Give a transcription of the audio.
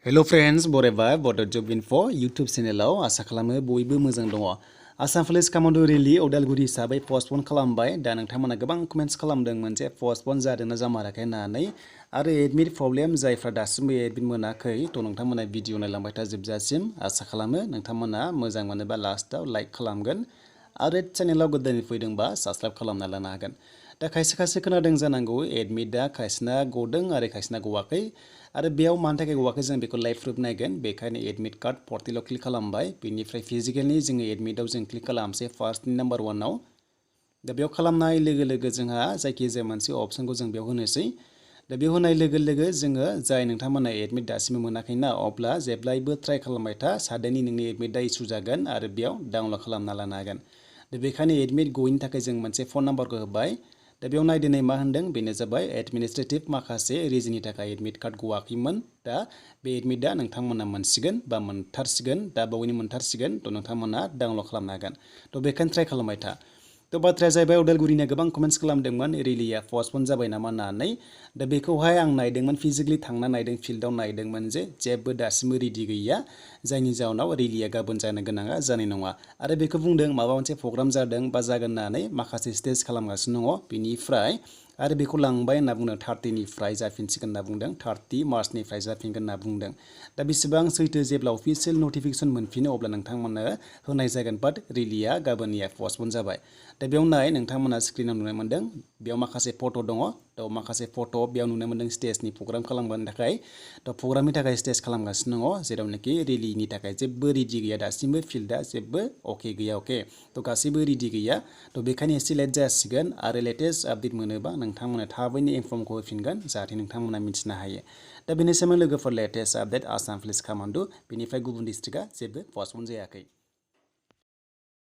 Hello friends, Boreva, Bodo Job Info, YouTube channel आसा खालामो बयबो मोजां दङ। Assam Police Commando Rally Udalguri हिसाबै postpone खालामबाय दा नोंथांमोना गोबां कमेन्ट्स खालामदोंमोन जे postpone जादोंना जामाराखै होननानै आरो एडमिट प्रब्लेम जायफ्रा दासिमबो एडमिट मोनाखै थ' नोंथांमोना भिडिअ नायलांबाय था जोबजासिम आसा खालामो नोंथांमोना मोजां मोनोबा लास्टआव लाइक खालामगोन आरो चेनेलाव गोदानै फैदोंबा साबस्क्राइब खालामना लानो हागोन। दा खायसे खोनादों जानांगौ एडमिटआ खायसेना गदों आरो खायसेना गवाखै आरो बेयाव मानि थाखाय गवाखै जों बेखौ लाइभ प्रुफ नायगोन बेखायनो एडमिट कार्ड पर्टेलाव क्लिक खालामबाय बेनिफ्राय फिजिकेलि जोङो एडमिटआव जों क्लिक खालामसै फार्स्ट नाम्बार 1आव दा बेयाव खालामनाय लोगो लोगो जोंहा जायखिजाया मोनसे अपसनखौ जों बेयाव होनोसै दा बेयाव होनाय लोगो लोगो जोङो जाय नोंथांमोना एडमिट दासिमबो मोनाखैना अब्ला जेब्लायबो ट्राइ खालामबाय था साडेनलि नोंनि एडमिटआ इसु जागोन आरो बेयाव डाउनलड खालामना लानो हागोन। दा बेखायनो एडमिट गयैनि थाखाय जों मोनसे फन नाम्बारखौ होबाय दा बेयाव नायदिनै मा होनदों बेनो जाबाय एडमिनिस्ट्रेटिभ माखासे रिजननि थाखाय एडमिट कार्ड गवाखैमोन दा बे एडमिटआ नोंथांमोना मोनसिगोन बा मोनथारसिगोन दा बावैनो मोनथारसिगोन थ' नोंथांमोना डाउनलड खालामनो हागोन थ' बेखायनो ट्राइ खालामबाय था। थ' बाथ्राया जाहैबाय उदालगुरिनिया गोबां कमेन्ट्स खालामदोंमोन रेलिया पस्टपन जाबाय नामा होननानै दा बेखौहाय आं नायदोंमोन फिजिकेलि थांना नायदों फिल्डआव नायदोंमोन जे जेबो दासिमबो रेडि गैया जायनि जाउनाव रेलिया गाबोन जानो गोनाङा जानाय नङा आरो बेखौ बुंदों माबा मोनसे प्रग्राम जादों बा जागोन होननानै माखासे स्टेज खालामगासिनो दङ बेनिफ्राय आरो बेखौ लांबाय होनना बुंदों 30निफ्राय जाफिनसिगोन होनना बुंदों 30 मार्चनिफ्राय जाफिनगोन होनना बुंदों दा बेसेबां सैथो जेब्ला अफिसियेल नटिफिकेसन मोनफिनो अब्ला नोंथांमोननो होनाय जागोन बाट रेलिया गाबोननिया पस्टपन जाबाय। दा बेयाव नाय नोंथांमोना स्क्रिनाव नुनो मोन्दों बेयाव माखासे फट' दङ थ' माखासे फट' बेयाव नुनो मोन्दों स्टेजनि प्रग्राम खालामनो थाखाय थ' प्रग्रामनि थाखाय स्टेज खालामगासिनो दङ जेरावनाखि रेलिनि थाखाय जेबो रेडि गैया दासिमबो फिल्डआ जेबो अके गैया अके थ' गासैबो रेडि गैया थ' बेखायनो एसे लेट जासिगोन आरो लेटेस्ट आपडेट मोनोबा नोंथांमोना थाबैनो इनफर्मखौ होफिनगोन जाहाथे नोंथांमोना मिथिनो हायो। दा बेनिसिम लोगोफोर लेटेस्ट आपडेट आसाम पुलिस कामान्ड' बेनिफ्राय गुबुन डिस्ट्रिक्टआ जेबो पस्टपन जायाखै।